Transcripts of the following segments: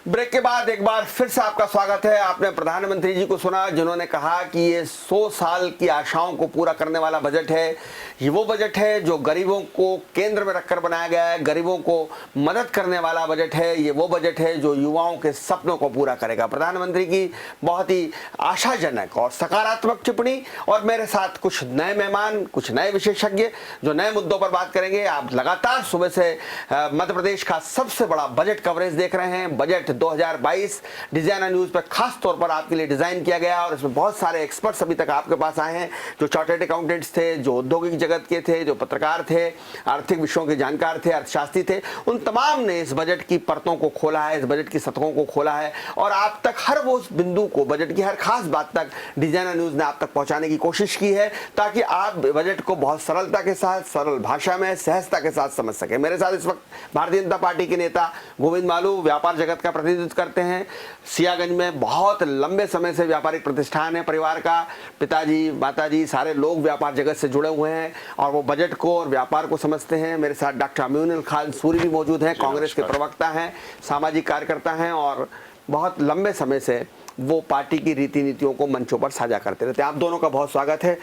Break के बाद एक बार फिर से आपका स्वागत है। आपने प्रधानमंत्री जी को सुना जिन्होंने कहा कि ये 100 साल की आशाओं को पूरा करने वाला बजट है। ये वो बजट है जो गरीबों को केंद्र में रखकर बनाया गया है, गरीबों को मदद करने वाला बजट है। ये वो बजट है जो युवाओं के सपनों को पूरा करेगा। प्रधानमंत्री की बहुत ही आशाजनक और सकारात्मक टिप्पणी, और मेरे साथ कुछ नए मेहमान, कुछ नए विशेषज्ञ जो नए मुद्दों पर बात करेंगे। आप लगातार सुबह से मध्य प्रदेश का सबसे बड़ा बजट कवरेज देख रहे हैं। बजट 2022 डिजाइनर न्यूज पर खास तौर पर आपके लिए डिजाइन किया गया, और इसमें बहुत सारे एक्सपर्ट्स अभी तक आपके पास आए हैं, जो चार्टर्ड अकाउंटेंट्स थे, जो औद्योगिक जगत के थे, जो पत्रकार थे, आर्थिक विषयों के जानकार थे, अर्थशास्त्री थे। उन तमाम ने इस बजट की परतों को खोला है, इस बजट की सतहों को खोला है, और आप तक हर वो बिंदु को, बजट की हर खास बात तक डिजाइनर न्यूज ने आप तक पहुंचाने की कोशिश की है, ताकि आप बजट को बहुत सरलता के साथ, सरल भाषा में, सहजता के साथ समझ सके। मेरे साथ इस वक्त भारतीय जनता पार्टी के नेता गोविंद मालू व्यापार जगत का प्रतिनिधित्व करते हैं। सियागंज में बहुत लंबे समय से व्यापारिक प्रतिष्ठान है परिवार का, पिताजी, माताजी सारे लोग व्यापार जगत से जुड़े हुए हैं और वो बजट को और व्यापार को समझते हैं। मेरे साथ डॉक्टर अमीनुल खान सूरी भी मौजूद हैं, कांग्रेस के प्रवक्ता हैं, सामाजिक कार्यकर्ता हैं, और बहुत लंबे समय से वो पार्टी की रीति नीतियों को मंचों पर साझा करते रहते हैं। आप दोनों का बहुत स्वागत है।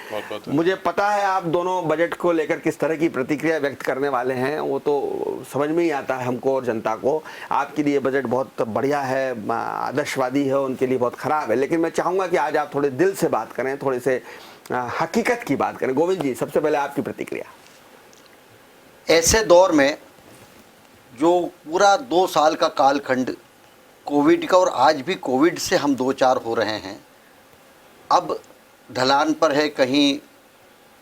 मुझे पता है आप दोनों बजट को लेकर किस तरह की प्रतिक्रिया व्यक्त करने वाले हैं, वो तो समझ में ही आता है हमको और जनता को। आपके लिए बजट बहुत बढ़िया है, आदर्शवादी है, उनके लिए बहुत खराब है। लेकिन मैं चाहूँगा कि आज आप थोड़े दिल से बात करें, थोड़े से हकीकत की बात करें। गोविंद जी, सबसे पहले आपकी प्रतिक्रिया। ऐसे दौर में जो पूरा 2 साल का कालखंड कोविड का, और आज भी कोविड से हम दो चार हो रहे हैं, अब ढलान पर है, कहीं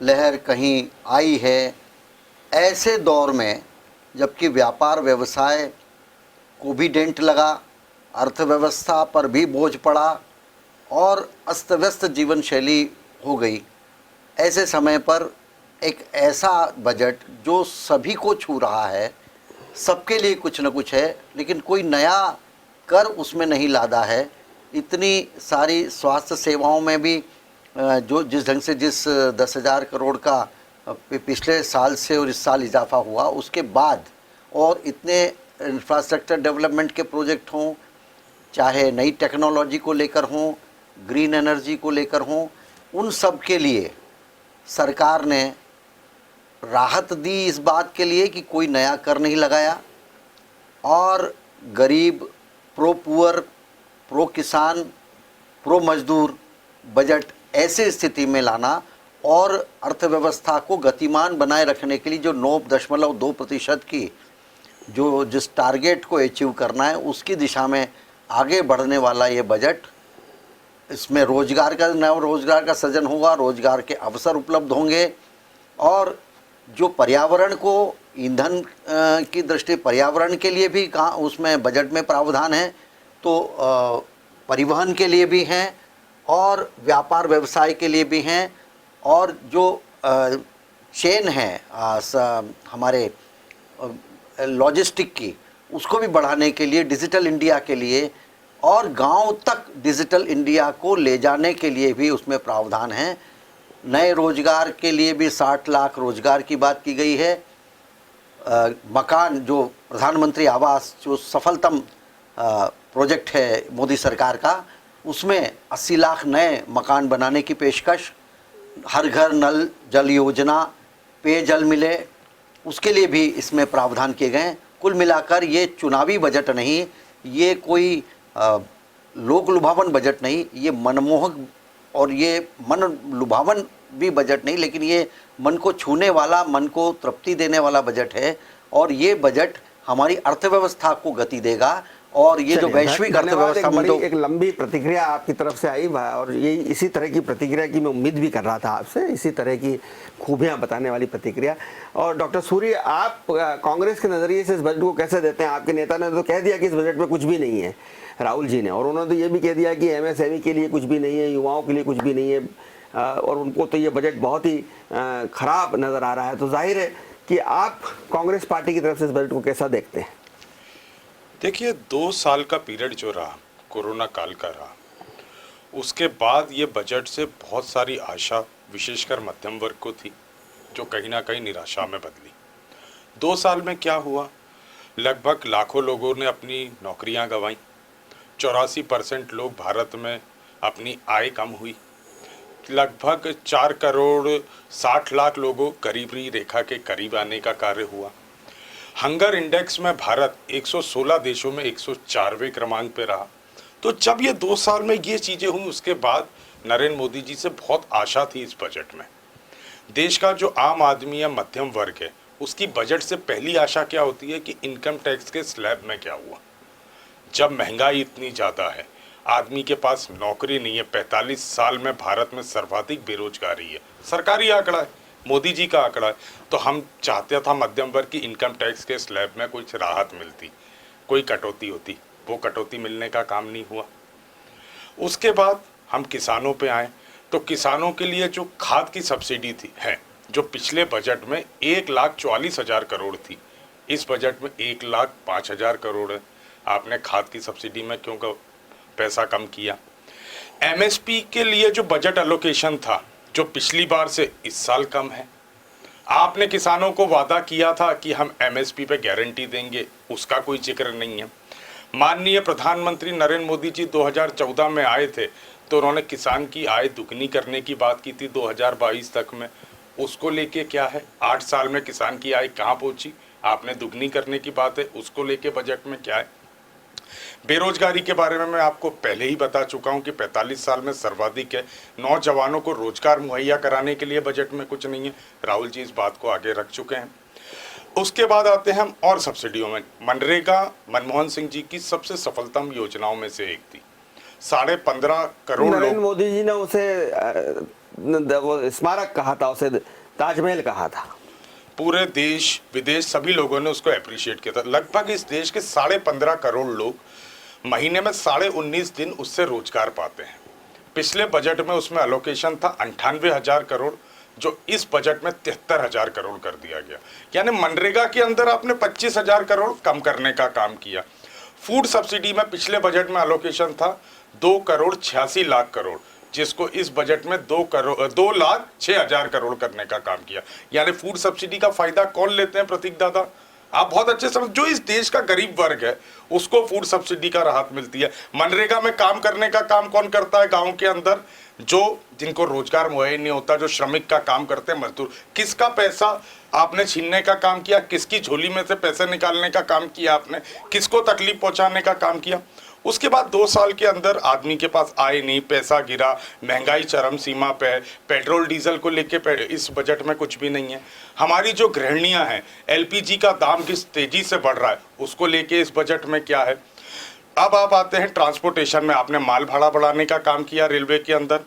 लहर कहीं आई है। ऐसे दौर में जबकि व्यापार व्यवसाय को भी डेंट लगा, अर्थव्यवस्था पर भी बोझ पड़ा और अस्त व्यस्त जीवन शैली हो गई, ऐसे समय पर एक ऐसा बजट जो सभी को छू रहा है, सबके लिए कुछ न कुछ है, लेकिन कोई नया कर उसमें नहीं लादा है। इतनी सारी स्वास्थ्य सेवाओं में भी जो जिस ढंग से जिस 10,000 करोड़ का पिछले साल से और इस साल इजाफा हुआ, उसके बाद और इतने इंफ्रास्ट्रक्चर डेवलपमेंट के प्रोजेक्ट हों, चाहे नई टेक्नोलॉजी को लेकर हों, ग्रीन एनर्जी को लेकर हों, उन सब के लिए सरकार ने राहत दी इस बात के लिए कि कोई नया कर नहीं लगाया, और गरीब, प्रो पुअर, प्रो किसान, प्रो मजदूर बजट ऐसे स्थिति में लाना और अर्थव्यवस्था को गतिमान बनाए रखने के लिए जो 9.2% की जो जिस टारगेट को अचीव करना है, उसकी दिशा में आगे बढ़ने वाला ये बजट, इसमें रोजगार का, नव रोजगार का सृजन होगा, रोजगार के अवसर उपलब्ध होंगे, और जो पर्यावरण को, ईंधन की दृष्टि पर्यावरण के लिए भी कहाँ उसमें बजट में प्रावधान है, तो परिवहन के लिए भी हैं और व्यापार व्यवसाय के लिए भी हैं, और जो चेन है हमारे लॉजिस्टिक की, उसको भी बढ़ाने के लिए, डिजिटल इंडिया के लिए और गांव तक डिजिटल इंडिया को ले जाने के लिए भी उसमें प्रावधान है। नए रोजगार के लिए भी 60 लाख रोजगार की बात की गई है। मकान, जो प्रधानमंत्री आवास जो सफलतम प्रोजेक्ट है मोदी सरकार का, उसमें 80 लाख नए मकान बनाने की पेशकश, हर घर नल जल योजना, पेयजल मिले, उसके लिए भी इसमें प्रावधान किए गए हैं। कुल मिलाकर ये चुनावी बजट नहीं, ये कोई लोक लुभावन बजट नहीं, ये मनमोहक और ये मन लुभावन भी बजट नहीं, लेकिन ये मन को छूने वाला, मन को तृप्ति देने वाला बजट है, और ये बजट हमारी अर्थव्यवस्था को गति देगा। और ये जो वैश्विक अर्थव्यवस्था में, एक लंबी प्रतिक्रिया आपकी तरफ से आई, और ये इसी तरह की प्रतिक्रिया की मैं उम्मीद भी कर रहा था आपसे, इसी तरह की खूबियां बताने वाली प्रतिक्रिया। और डॉक्टर सूरी, आप कांग्रेस के नजरिए से इस बजट को कैसे देते हैं? आपके नेता ने तो कह दिया कि इस बजट में कुछ भी नहीं है, राहुल जी ने, और उन्होंने तो ये भी कह दिया कि एमएसएमई के लिए कुछ भी नहीं है, युवाओं के लिए कुछ भी नहीं है, और उनको तो ये बजट बहुत ही खराब नजर आ रहा है। तो जाहिर है कि आप कांग्रेस पार्टी की तरफ से इस बजट को कैसा देखते हैं? देखिए, 2 साल का पीरियड जो रहा, कोरोना काल का रहा, उसके बाद ये बजट से बहुत सारी आशा, विशेषकर मध्यम वर्ग को थी, जो कहीं ना कहीं निराशा में बदली। 2 साल में क्या हुआ? लगभग लाखों लोगों ने अपनी नौकरियां गंवाई, 84% लोग भारत में अपनी आय कम हुई। लगभग 4 करोड़ 60 लाख लोगों गरीबी रेखा के करीब आने का कार्य हुआ। हंगर इंडेक्स में भारत 116 देशों में 104वें क्रमांक पे रहा। तो जब ये 2 साल में ये चीज़ें हुई, उसके बाद नरेंद्र मोदी जी से बहुत आशा थी इस बजट में। देश का जो आम आदमी या मध्यम वर्ग है, उसकी बजट से पहली आशा क्या होती है कि इनकम टैक्स के स्लैब में क्या हुआ। जब महंगाई इतनी ज़्यादा है, आदमी के पास नौकरी नहीं है, 45 साल में भारत में सर्वाधिक बेरोजगारी है, सरकारी आंकड़ा है, मोदी जी का आंकड़ा है। तो हम चाहते था मध्यम वर्ग की इनकम टैक्स के स्लैब में कुछ राहत मिलती, कोई कटौती होती। वो कटौती मिलने का काम नहीं हुआ। उसके बाद हम किसानों पे आए, तो किसानों के लिए जो खाद की सब्सिडी थी है, जो पिछले बजट में 1,44,000 करोड़ थी, इस बजट में 1,05,000 करोड़ है। आपने खाद की सब्सिडी में क्यों पैसा कम किया? एमएसपी के लिए जो बजट एलोकेशन था, जो पिछली बार से इस साल कम है। आपने किसानों को वादा किया था कि हम एमएसपी पे गारंटी देंगे, उसका कोई जिक्र नहीं है। माननीय प्रधानमंत्री नरेंद्र मोदी जी 2014 में आए थे, तो उन्होंने किसान की आय दुगनी करने की बात की थी 2022 तक में। उसको लेके क्या है? 8 साल में किसान की आय कहाँ पहुंची? आपने दुगनी करने की बात है, उसको लेके बजट में क्या है? बेरोजगारी के बारे में मैं आपको पहले ही बता चुका हूं कि 45 साल में सर्वाधिक है। नौजवानों को रोजगार मुहैया कराने के लिए बजट में कुछ नहीं है। राहुल जी इस बात को आगे रख चुके हैं। उसके बाद आते हैं हम और सब्सिडियों में। मनरेगा मनमोहन सिंह जी की सबसे सफलतम योजनाओं में से एक थी। 15.5 करोड़ नरेंद्र लोग, मोदी जी ने उसे वो स्मारक कहा था, उसे ताजमहल कहा था। पूरे देश विदेश सभी लोगों ने उसको अप्रिशिएट किया था। लगभग इस देश के 15.5 करोड़ लोग महीने में 19.5 दिन उससे रोजगार पाते हैं। पिछले बजट में उसमें अलोकेशन था 98,000 करोड़, जो इस बजट में 73,000 करोड़ कर दिया गया। यानी मनरेगा के अंदर आपने 25,000 करोड़ कम करने का काम किया। फूड सब्सिडी में पिछले बजट में अलोकेशन था 2,86,00,000 करोड़, जिसको इस बजट में 2,06,000 करोड़ करने का काम किया। यानी फूड सब्सिडी का फायदा कौन लेते हैं? प्रतीक दादा, आप बहुत अच्छे समझ, जो इस देश का गरीब वर्ग है उसको फूड सब्सिडी का राहत मिलती है। मनरेगा में काम करने का काम कौन करता है? गांव के अंदर जो जिनको रोजगार मुहैया नहीं होता, जो श्रमिक का काम करते हैं, मजदूर। किसका पैसा आपने छीनने का काम किया? किसकी झोली में से पैसे निकालने का काम किया आपने? किसको तकलीफ पहुंचाने का काम किया? उसके बाद 2 साल के अंदर आदमी के पास आय नहीं, पैसा गिरा, महंगाई चरम सीमा पे है। पेट्रोल डीजल को लेके इस बजट में कुछ भी नहीं है। हमारी जो गृहिणियां हैं, एलपीजी का दाम किस तेजी से बढ़ रहा है, उसको लेके इस बजट में क्या है? अब आप आते हैं ट्रांसपोर्टेशन में। आपने माल भाड़ा बढ़ाने का काम किया रेलवे के अंदर,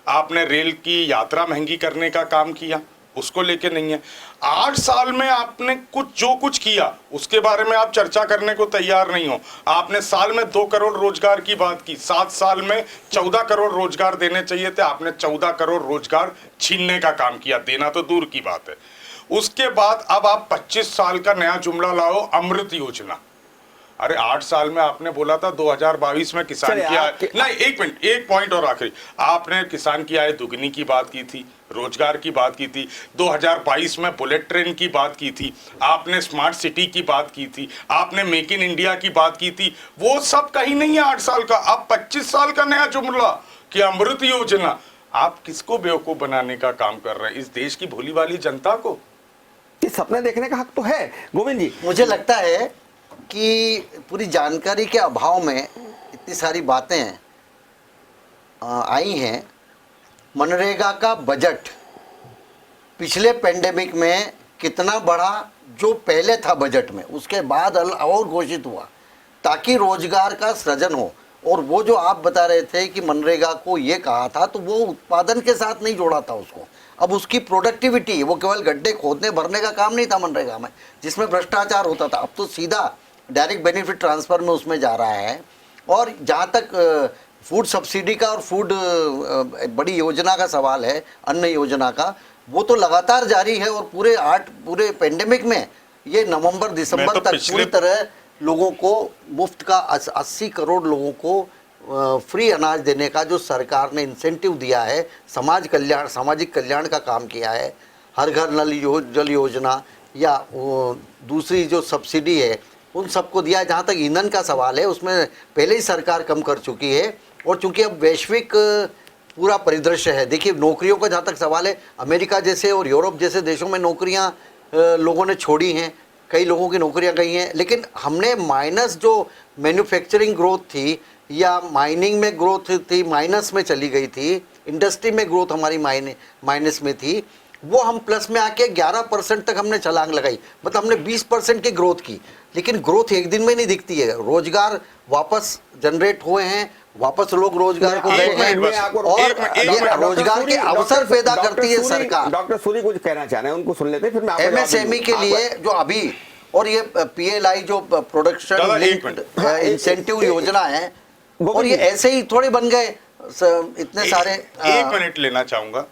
आपने रेल की यात्रा महंगी करने का काम किया, उसको लेके नहीं है। 8 साल में आपने जो कुछ किया उसके बारे में आप चर्चा करने को तैयार नहीं हो। आपने साल में 2 करोड़ रोजगार की बात की, 7 साल में 14 करोड़ रोजगार देने चाहिए थे, आपने 14 करोड़ रोजगार छीनने का काम किया। देना तो दूर की बात है। उसके बाद अब आप 25 साल का नया जुमला लाओ, अमृत योजना। अरे 8 साल में आपने बोला था 2022 में किसान की आय, नहीं एक मिनट, एक पॉइंट और आखिरी, आपने किसान की आय दुगनी की बात की थी, रोजगार की बात की थी, 2022 में बुलेट ट्रेन की बात की थी, आपने स्मार्ट सिटी की बात की थी, आपने मेक इन इंडिया की बात की थी। वो सब कहीं नहीं है 8 साल का। अब 25 साल का नया जुमला कि अमृत योजना। आप किसको बेवकूफ बनाने का काम कर रहे हैं? इस देश की भोली वाली जनता को। ये सपने देखने का हक तो है। गोविंद जी, मुझे लगता है कि पूरी जानकारी के अभाव में इतनी सारी बातें आई हैं। मनरेगा का बजट पिछले पेंडेमिक में कितना बढ़ा, जो पहले था बजट में, उसके बाद और घोषित हुआ ताकि रोजगार का सृजन हो। और वो जो आप बता रहे थे कि मनरेगा को ये कहा था, तो वो उत्पादन के साथ नहीं जोड़ा था उसको। अब उसकी प्रोडक्टिविटी, वो केवल गड्ढे खोदने भरने का काम नहीं था मनरेगा में, जिसमें भ्रष्टाचार होता था। अब तो सीधा डायरेक्ट बेनिफिट ट्रांसफ़र में उसमें जा रहा है। और जहाँ तक फूड सब्सिडी का और फूड बड़ी योजना का सवाल है, अन्न योजना का, वो तो लगातार जारी है। और पूरे पेंडेमिक में ये नवंबर दिसंबर तक पूरी तरह लोगों को मुफ्त का 80 करोड़ लोगों को फ्री अनाज देने का जो सरकार ने इंसेंटिव दिया है, सामाजिक कल्याण का काम किया है। हर घर नल जल योजना या दूसरी जो सब्सिडी है उन सबको दिया है। जहाँ तक ईंधन का सवाल है उसमें पहले ही सरकार कम कर चुकी है, और चूंकि अब वैश्विक पूरा परिदृश्य है, देखिए नौकरियों का जहाँ तक सवाल है, अमेरिका जैसे और यूरोप जैसे देशों में नौकरियाँ लोगों ने छोड़ी हैं, कई लोगों की नौकरियां गई हैं, लेकिन हमने माइनस जो मैन्युफैक्चरिंग ग्रोथ थी या माइनिंग में ग्रोथ थी माइनस में चली गई थी, इंडस्ट्री में ग्रोथ हमारी माइनस में थी, वो हम प्लस में आके 11% तक हमने छलांग लगाई। मतलब हमने 20% की ग्रोथ की, लेकिन ग्रोथ एक दिन में नहीं दिखती है। रोजगार वापस जनरेट हुए हैं, वापस लोग रोजगार को गए हैं, और ये रोजगार के अवसर पैदा करती है सरकार। डॉक्टर सूरी कुछ कहना चाह रहे हैं, उनको सुन लेते हैं, फिर मैं एमएसएमई के लिए जो अभी, और ये पीएलआई जो प्रोडक्शन लिंक्ड इंसेंटिव योजना है, और ये ऐसे ही थोड़े बन गए इतने सारे। एक मिनट लेना चाहूंगा।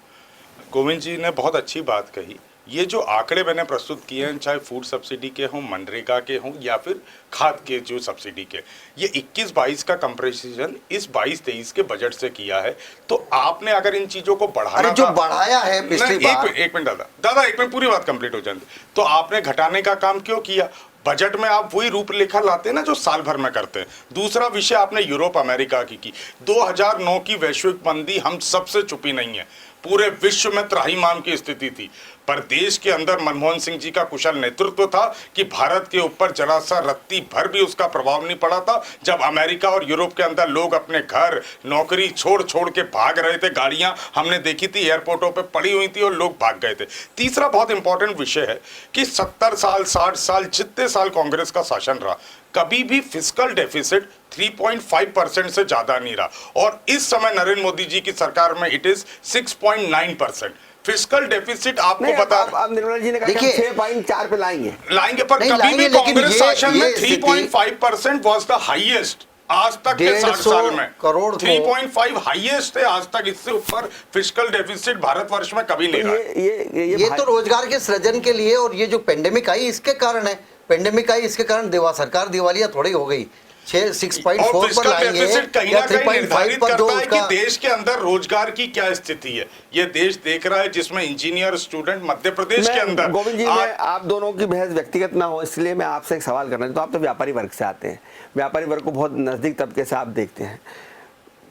गोविंद जी ने बहुत अच्छी बात कही। ये जो आंकड़े मैंने प्रस्तुत किए हैं, चाहे फूड सब्सिडी के हों, मनरेगा के हों, या फिर खाद के जो सब्सिडी के, ये 21-22 का कंपैरिजन इस 22-23 के बजट से किया है। तो आपने अगर इन चीजों को बढ़ाना जो बढ़ाया है पिछली बार, एक मिनट दादा एक मिनट पूरी बात कंप्लीट हो जाती, तो आपने घटाने का काम क्यों किया? बजट में आप वही रूपरेखा लाते हैं ना जो साल भर में करते हैं। दूसरा विषय आपने यूरोप अमेरिका की 2009 की वैश्विक मंदी हम सबसे छुपी नहीं है, पूरे विश्व में त्राहिमाम की स्थिति थी, पर देश के अंदर मनमोहन सिंह जी का कुशल नेतृत्व था कि भारत के ऊपर जरा सा रत्ती भर भी उसका प्रभाव नहीं पड़ा था। जब अमेरिका और यूरोप के अंदर लोग अपने घर नौकरी छोड़ छोड़ के भाग रहे थे, गाड़ियां हमने देखी थी एयरपोर्टों पे पड़ी हुई थी और लोग भाग गए थे। तीसरा बहुत इंपॉर्टेंट विषय है कि 70 साल 60 साल जितने साल कांग्रेस का शासन रहा, कभी भी फिस्कल डेफिसिट 3.5% से ज्यादा नहीं रहा, और इस समय नरेंद्र मोदी जी की सरकार में इट इज 6.9%। फिस्कल डेफिसिट आपको बता, अब निर्मला जी ने कहा 6.4 पे लाएंगे, पर कभी भी कांग्रेस शासन में 3.5% वाज द हाईएस्ट आज तक के 60 साल में। करोड़ 3.5 हाईएस्ट है आज तक, इससे ऊपर फिस्कल डेफिसिट भारतवर्ष में कभी नहीं रहा। ये तो रोजगार के सृजन के लिए, और ये जो पेंडेमिक आई इसके कारण है, पेंडेमिक आई इसके कारण सरकार दिवालिया थोड़ी हो गई। 6.4 पर लाएंगे या 3.5 पर, जो कि देश के अंदर रोजगार की क्या स्थिति है ये देश देख रहा है, जिसमें इंजीनियर स्टूडेंट मध्य प्रदेश के अंदर। गोविंद जी, मैं आप दोनों की बहस व्यक्तिगत ना हो इसलिए मैं आपसे एक सवाल करना चाहता हूं। आप तो व्यापारी वर्ग से आते हैं, व्यापारी वर्ग को बहुत नजदीक तबके से आप देखते हैं,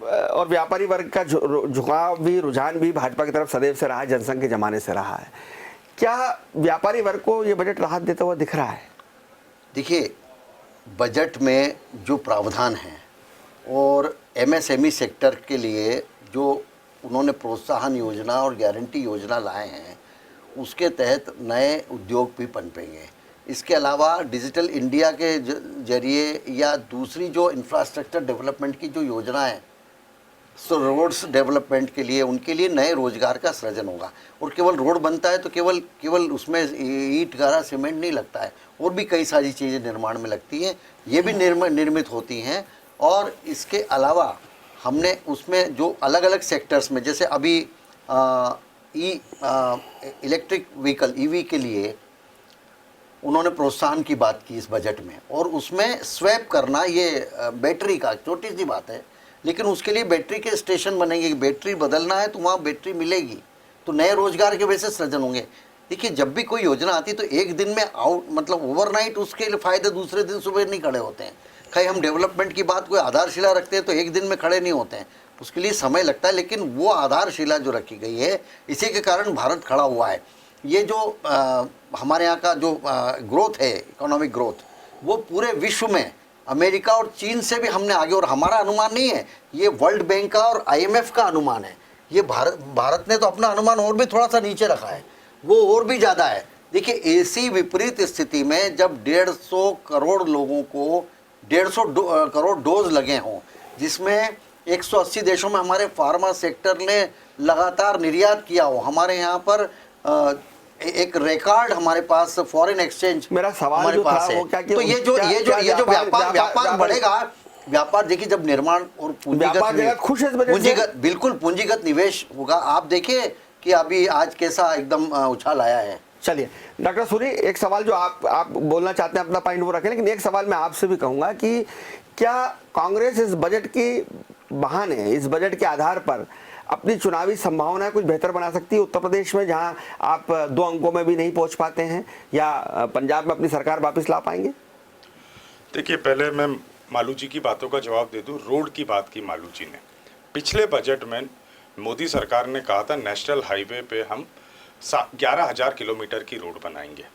और व्यापारी वर्ग का झुकाव भी, रुझान भी भाजपा की तरफ सदैव से रहा है, जनसंघ के जमाने से रहा है। क्या व्यापारी वर्ग को ये बजट राहत देता हुआ दिख रहा है? देखिए, बजट में जो प्रावधान है और एमएसएमई सेक्टर के लिए जो उन्होंने प्रोत्साहन योजना और गारंटी योजना लाए हैं, उसके तहत नए उद्योग भी पनपेंगे। इसके अलावा डिजिटल इंडिया के जरिए या दूसरी जो इंफ्रास्ट्रक्चर डेवलपमेंट की जो योजना है, सो रोड्स डेवलपमेंट के लिए, उनके लिए नए रोजगार का सृजन होगा। और केवल रोड बनता है तो केवल उसमें ईंट गारा सीमेंट नहीं लगता है, और भी कई सारी चीज़ें निर्माण में लगती हैं, ये भी निर्मित होती हैं। और इसके अलावा हमने उसमें जो अलग अलग सेक्टर्स में, जैसे अभी इलेक्ट्रिक व्हीकल ईवी के लिए उन्होंने प्रोत्साहन की बात की इस बजट में, और उसमें स्वैप करना, ये बैटरी का छोटी सी बात है, लेकिन उसके लिए बैटरी के स्टेशन बनेंगे। बैटरी बदलना है तो वहाँ बैटरी मिलेगी, तो नए रोजगार के वैसे सृजन होंगे। देखिए, जब भी कोई योजना आती है तो एक दिन में मतलब ओवरनाइट उसके फायदे दूसरे दिन सुबह नहीं खड़े होते हैं। कहीं हम डेवलपमेंट की बात, कोई आधारशिला रखते हैं तो एक दिन में खड़े नहीं होते हैं, उसके लिए समय लगता है। लेकिन वो आधारशिला जो रखी गई है, इसी के कारण भारत खड़ा हुआ है। ये जो हमारे यहाँ का जो ग्रोथ है, इकोनॉमिक ग्रोथ, वो पूरे विश्व में अमेरिका और चीन से भी हमने आगे, और हमारा अनुमान नहीं है, ये वर्ल्ड बैंक का और IMF का अनुमान है। ये भारत ने तो अपना अनुमान और भी थोड़ा सा नीचे रखा है, वो और भी ज़्यादा है। देखिए, ऐसी विपरीत स्थिति में जब 150 करोड़ लोगों को 150 करोड़ डोज लगे हों, जिसमें 180 देशों में हमारे फार्मा सेक्टर ने लगातार निर्यात किया हो, हमारे यहाँ पर एक रिकॉर्ड हमारे पास फॉरेन एक्सचेंज मेरा सवाल हमारे पास है। तो ये जो व्यापार बढ़ेगा, व्यापार, देखिए जब निर्माण और पूंजीगत बिल्कुल पूंजीगत निवेश होगा। आप देखिए कि अभी आज कैसा एकदम उछाल आया है। चलिए डॉक्टर सूरी, एक सवाल जो आप बोलना चाहते हैं अपना पॉइंट वो रखें, लेकिन एक सवाल मैं आपसे भी कहूंगा कि क्या कांग्रेस इस बजट की बहाने, इस बजट के आधार पर अपनी चुनावी संभावनाएं कुछ बेहतर बना सकती है उत्तर प्रदेश में, जहां आप 2 अंकों में भी नहीं पहुंच पाते हैं, या पंजाब में अपनी सरकार वापस ला पाएंगे? देखिए, पहले मैं मालू जी की बातों का जवाब दे दूं। रोड की बात की मालू जी ने। पिछले बजट में मोदी सरकार ने कहा था नेशनल हाईवे पे हम 11,000 किलोमीटर की रोड बनाएंगे,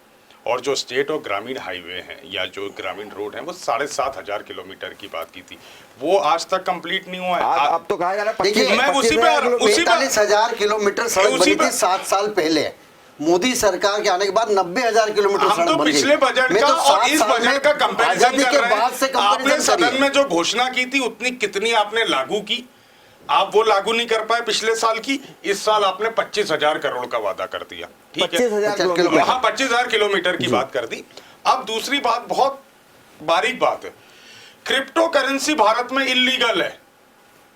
और जो स्टेट और ग्रामीण हाईवे हैं या जो ग्रामीण रोड हैं वो 7,500 किलोमीटर की बात की थी। वो आज तक कंप्लीट नहीं हुआ है। अब तो कहा जा रहा है देखिए, मैं उसी पे 45,000 किलोमीटर सड़क उसी बनी पे- थी 7 साल पहले। मोदी सरकार के आने के बाद 90,000 किलोमीटर हम सड़क तो बन गई। पिछले बजट मैं का तो और 7 इस साल में बजट का कंपैरिजन आजादी कर के रहे बाद से हैं। आपने कंपैरिजन सदन करिए। में जो घोषणा की थी उतनी कितनी आपने लागू की? आप वो लागू नहीं कर पाए पिछले साल की। इस साल आपने 25,000 करोड़ का वादा कर दिया। ठीक है, 25,000 किलोमीटर। वहां 25,000 किलोमीटर की बात कर दी। अब दूसरी बात, बहुत बारीक बात है। क्रिप्टो करेंसी भारत में इलीगल है,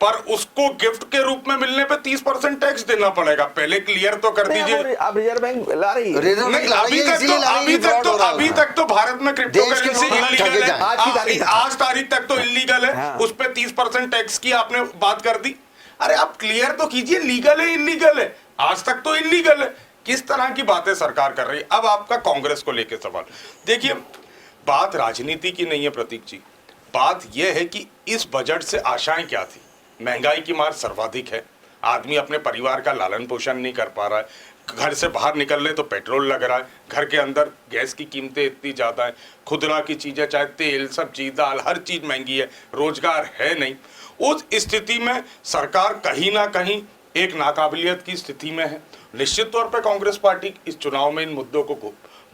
पर उसको गिफ्ट के रूप में मिलने पे 30% टैक्स देना पड़ेगा। पहले क्लियर तो कर नहीं, दीजिए। अब रिजर्व बैंक ला रही है। रिजर्व बैंक नहीं, ला रही है, इसीलिए ला रही है, fraud हो रहा है। अभी तक तो भारत में क्रिप्टो देश के करेंसी लोग हाथ इलीगल ठगे है। जाएं। आज की तारीख तक। आज तारीख तक तो इलीगल है। हाँ। उस पे 30% टैक्स की आपने बात कर दी। अरे आप क्लियर तो कीजिए, लीगल है इलीगल है? आज तक तो इलीगल है। किस तरह की बातें सरकार कर रही है? अब आपका कांग्रेस को लेकर सवाल देखिए, बात राजनीति की नहीं है प्रतीक जी। बात यह है कि इस बजट से आशाएं क्या थी। महंगाई की मार सर्वाधिक है। आदमी अपने परिवार का लालन पोषण नहीं कर पा रहा है। घर से बाहर निकल ले तो पेट्रोल लग रहा है, घर के अंदर गैस की कीमतें इतनी ज़्यादा है, खुदरा की चीज़ें चाहे तेल सब्जी दाल हर चीज़ महंगी है, रोजगार है नहीं। उस स्थिति में सरकार कहीं ना कहीं एक नाकाबिलियत की स्थिति में है। निश्चित तौर पर कांग्रेस पार्टी इस चुनाव में इन मुद्दों को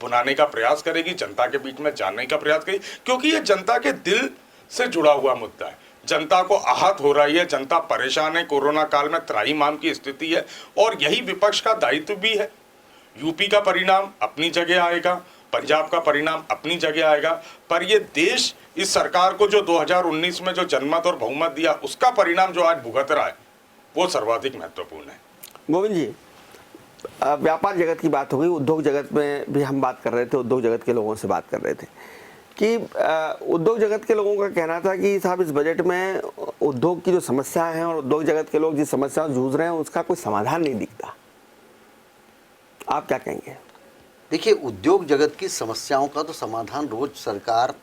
भुनाने का प्रयास करेगी, जनता के बीच में जानने का प्रयास करेगी, क्योंकि ये जनता के दिल से जुड़ा हुआ मुद्दा है। जनता को आहत हो रही है, जनता परेशान है। कोरोना काल में त्राहिमाम की स्थिति है और यही विपक्ष का दायित्व भी है। यूपी का परिणाम अपनी जगह आएगा, पंजाब का परिणाम अपनी जगह आएगा, पर ये देश इस सरकार को जो 2019 में जो जनमत और बहुमत दिया उसका परिणाम जो आज भुगत रहा है वो सर्वाधिक महत्वपूर्ण है। गोविंद जी, व्यापार जगत की बात हो गई, उद्योग जगत में भी हम बात कर रहे थे, उद्योग जगत के लोगों से बात कर रहे थे कि उद्योग जगत के लोगों का कहना था कि साहब इस बजट में उद्योग की जो समस्याएं हैं और उद्योग जगत के लोग जिस समस्या से जूझ रहे हैं उसका कोई समाधान नहीं दिखता। आप क्या कहेंगे? देखिए, उद्योग जगत की समस्याओं का तो समाधान रोज सरकार,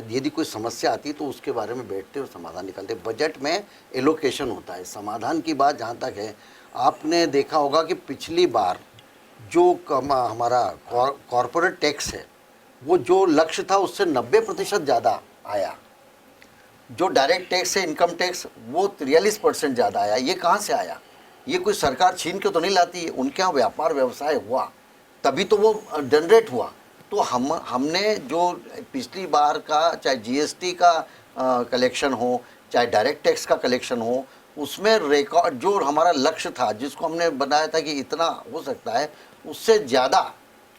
यदि कोई समस्या आती है तो उसके बारे में बैठते और समाधान निकालते। बजट में एलोकेशन होता है। समाधान की बात जहाँ तक है, आपने देखा होगा कि पिछली बार जो हमारा कॉरपोरेट टैक्स है वो जो लक्ष्य था उससे 90% ज़्यादा आया। जो डायरेक्ट टैक्स है, इनकम टैक्स, वो 43% ज़्यादा आया। ये कहाँ से आया? ये कोई सरकार छीन के तो नहीं लाती है। उनके यहाँ व्यापार व्यवसाय हुआ तभी तो वो जनरेट हुआ। तो हमने जो पिछली बार का चाहे जीएसटी का कलेक्शन हो, चाहे डायरेक्ट टैक्स का कलेक्शन हो, उसमें रिकॉर्ड जो हमारा लक्ष्य था जिसको हमने बनाया था कि इतना हो सकता है, उससे ज़्यादा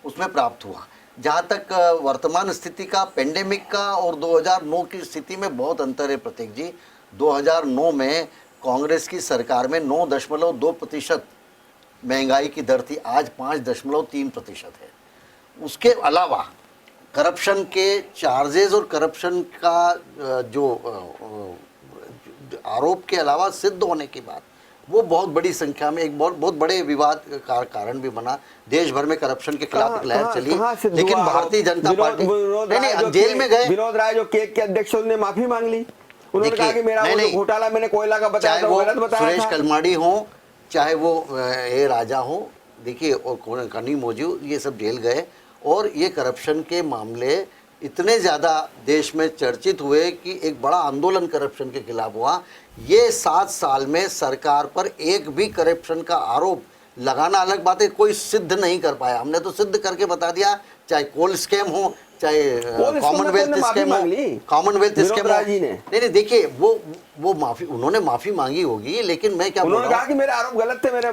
उसमें प्राप्त हुआ। जहाँ तक वर्तमान स्थिति का, पेंडेमिक का और 2009 की स्थिति में बहुत अंतर है प्रतीक जी। 2009 में कांग्रेस की सरकार में 9.2% महंगाई की दर थी, आज 5.3% है। उसके अलावा करप्शन के चार्जेस और करप्शन का जो आरोप के अलावा सिद्ध होने की बात, वो बहुत बड़ी संख्या में एक बहुत बड़े विवाद का कारण भी बना। देश भर में करप्शन के खिलाफ एक लहर चली, लेकिन भारतीय जनता पार्टी नहीं, जेल में गए। विनोद राय जो केक के अध्यक्ष ने माफी मांग ली। उन्होंने कहा कि मेरा वो घोटाला मैंने कोयला का बताया था, गलत बताया था। सुरेश कलमाड़ी हो, चाहे वो ए राजा हो, देखिए, और कनी मौजूद, ये सब जेल गए। और ये करप्शन के मामले इतने ज़्यादा देश में चर्चित हुए कि एक बड़ा आंदोलन करप्शन के खिलाफ हुआ। ये 7 साल में सरकार पर एक भी करप्शन का आरोप लगाना अलग बात है, कोई सिद्ध नहीं कर पाया। हमने तो सिद्ध करके बता दिया, चाहे कोल स्कैम हो, चाहे कॉमनवेल्थ स्कैम हो, कॉमनवेल्थ स्कैम हो। नहीं, देखिए, वो माफी, उन्होंने माफी मांगी होगी, लेकिन मैं क्या बोल रहा हूं, उन्होंने कहा कि मेरे आरोप गलत थे। मेरे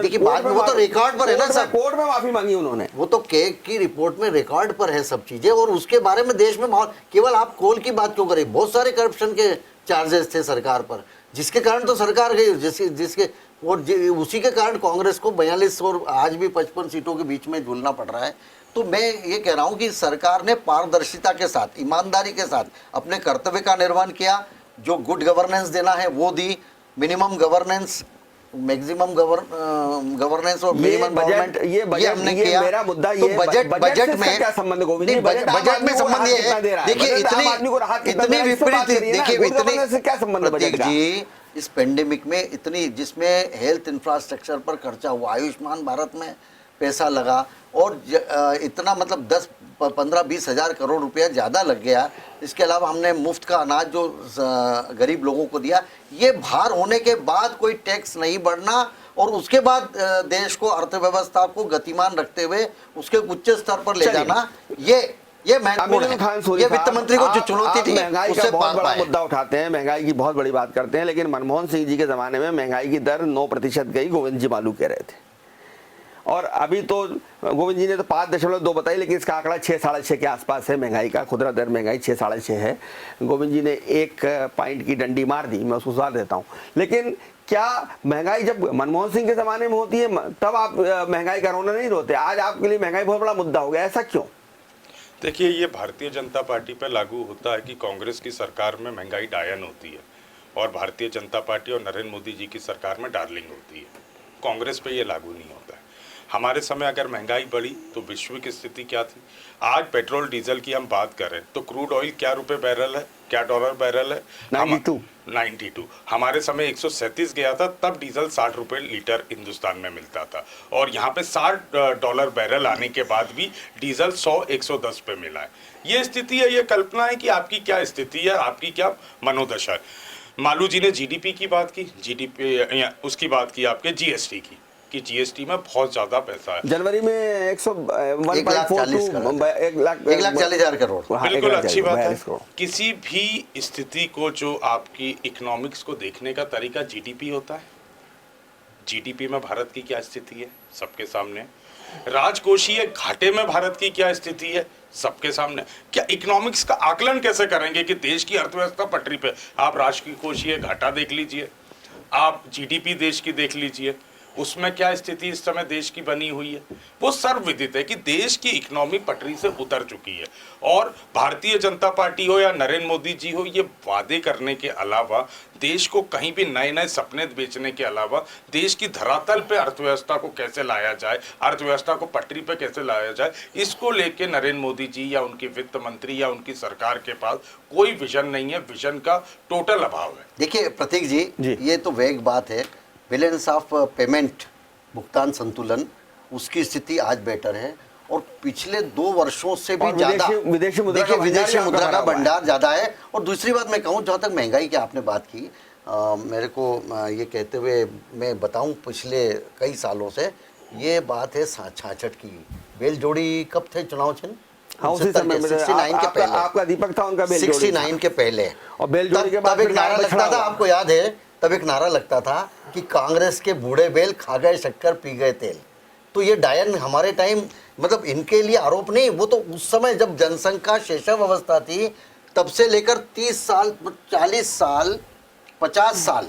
देखिए, बाद में वो तो रिकॉर्ड पर है ना सर, कोर्ट में माफी मांगी उन्होंने। वो तो केक की रिपोर्ट में रिकॉर्ड पर है सब चीजें। और उसके बारे में देश में माहौल, केवल आप कोल की बात क्यों करें, बहुत सारे करप्शन के चार्जेस थे सरकार पर, जिसके कारण तो सरकार गई, जिसके और उसी के कारण कांग्रेस को 42 और आज भी 55 सीटों के बीच में झूलना पड़ रहा है। तो मैं ये कह रहा हूं कि सरकार ने पारदर्शिता के साथ, ईमानदारी के साथ अपने कर्तव्य का निर्वहन किया। जो गुड गवर्नेंस देना है वो दी, मिनिमम गवर्नेंस मैक्सिमम गवर्नेंस और ये मिनिमम गवर्नमेंट हमने किया। मेरा मुद्दा तो ये बजट से क्या संबंध गोविंद जी? बजट में संबंध ये है, देखिए इतनी विपरीत, देखिए से क्या संबंध है बजट प्रतीक का? जी, इस पेंडेमिक में इतनी, जिसमें हेल्थ इंफ्रास्ट्रक्चर पर खर्चा हुआ, आयुष्मान भारत में पैसा लगा और इतना मतलब 10-15-20 हज़ार करोड़ रुपया ज़्यादा लग गया। इसके अलावा हमने मुफ्त का अनाज जो गरीब लोगों को दिया, ये भार होने के बाद कोई टैक्स नहीं बढ़ना और उसके बाद देश को, अर्थव्यवस्था को गतिमान रखते हुए उसके उच्च स्तर पर ले जाना, ये महत्वपूर्ण है। ये वित्त मंत्री को जो चुनौती थी महंगाई का उससे बहुत पार बड़ा पाए। मुद्दा उठाते हैं, महंगाई की बहुत बड़ी बात करते हैं, लेकिन मनमोहन सिंह जी के जमाने में महंगाई की दर 9% गई, गोविंद जी मालूम कह रहे थे। और अभी तो गोविंद जी ने तो 5.2 बताई, लेकिन इसका आंकड़ा 6-6.5 के आसपास है महंगाई का, खुदरा दर महंगाई 6-6.5 है। गोविंद जी ने 1 पॉइंट की डंडी मार दी, मैं उसको सुधार देता हूँ। लेकिन क्या महंगाई जब मनमोहन सिंह के ज़माने में होती है तब आप महंगाई का रोना नहीं रोते? आज आपके लिए महंगाई बहुत बड़ा मुद्दा हो गया, ऐसा क्यों? देखिए, ये भारतीय जनता पार्टी पर लागू होता है कि कांग्रेस की सरकार में महंगाई डायन होती है और भारतीय जनता पार्टी और नरेंद्र मोदी जी की सरकार में डार्लिंग होती है। कांग्रेस पे ये लागू नहीं होता है। हमारे समय अगर महंगाई बढ़ी तो विश्व की स्थिति क्या थी? आज पेट्रोल डीजल की हम बात करें तो क्रूड ऑयल क्या रुपए बैरल है, क्या डॉलर बैरल है? 92। हमारे समय 137 गया था, तब डीजल 60 रुपए लीटर हिंदुस्तान में मिलता था और यहाँ पे $60 बैरल आने के बाद भी डीजल 100-110 पे मिला है। ये स्थिति है, ये कल्पना है कि आपकी क्या स्थिति है, आपकी क्या मनोदशा है। मालू जी ने जीडीपी की बात की, जीडीपी उसकी बात की आपके जीएसटी की, कि जीएसटी में बहुत ज्यादा पैसा है। जनवरी में 1,40,000 करोड़। बिल्कुल अच्छी बात है। किसी भी स्थिति को, जो आपकी इकोनॉमिक्स को देखने का तरीका जीडीपी होता है। जीडीपी में भारत की क्या स्थिति है सबके सामने। राजकोषीय घाटे में भारत की क्या स्थिति है सबके सामने। क्या इकोनॉमिक्स का आकलन कैसे करेंगे कि देश की अर्थव्यवस्था पटरी पे? आप राजकोषीय घाटा देख लीजिए, आप जीडीपी देश की देख लीजिए, उसमें क्या स्थिति इस समय देश की बनी हुई है। वो सर्वविदित है कि देश की इकोनॉमी पटरी से उतर चुकी है और भारतीय जनता पार्टी हो या नरेंद्र मोदी जी हो, ये वादे करने के अलावा, देश को कहीं भी नए नए सपने बेचने के अलावा, देश की धरातल पे अर्थव्यवस्था को कैसे लाया जाए, अर्थव्यवस्था को पटरी पे कैसे लाया जाए, इसको लेके नरेंद्र मोदी जी या उनके वित्त मंत्री या उनकी सरकार के पास कोई विजन नहीं है। विजन का टोटल अभाव है। देखिए प्रतीक जी, ये तो वेग बात है। बैलेंस ऑफ पेमेंट, भुगतान संतुलन, उसकी स्थिति आज बेटर है और पिछले 2 वर्षों से भी ज्यादा विदेशी मुद्रा का भंडार ज्यादा है। और दूसरी बात मैं कहूँ, जहाँ तक महंगाई की आपने बात की, मेरे को ये कहते हुए मैं बताऊं, पिछले कई सालों से ये बात है 66 की। बेलजोड़ी कब थे चुनाव चिन्ह? हाँ, उसी समय 69 के पहले आपका दीपक था, उनका बेलजोड़ी 69 के पहले। और बेलजोड़ी के बाद एक नारा लगता था, आपको याद है, तब एक नारा लगता था कि कांग्रेस के बूढ़े बैल खा गए शक्कर पी गए तेल। तो ये डायन हमारे टाइम, मतलब इनके लिए आरोप नहीं, वो तो उस समय जब जनसंख्या शैशव अवस्था थी तब से लेकर 30 साल, 40 साल, 50 साल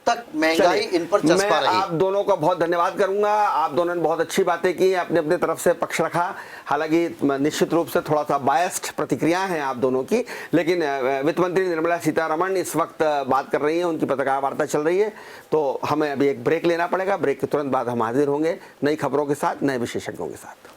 तक महंगाई इन पर चस्पा रही। आप दोनों का बहुत धन्यवाद करूंगा। आप दोनों ने बहुत अच्छी बातें की, अपने अपने तरफ से पक्ष रखा। हालांकि निश्चित रूप से थोड़ा सा बायस्ड प्रतिक्रिया हैं आप दोनों की, लेकिन वित्त मंत्री निर्मला सीतारमण इस वक्त बात कर रही हैं, उनकी पत्रकार वार्ता चल रही है। तो हमें अभी एक ब्रेक लेना पड़ेगा। ब्रेक के तुरंत बाद हम हाजिर होंगे नई खबरों के साथ, नए विशेषज्ञों के साथ।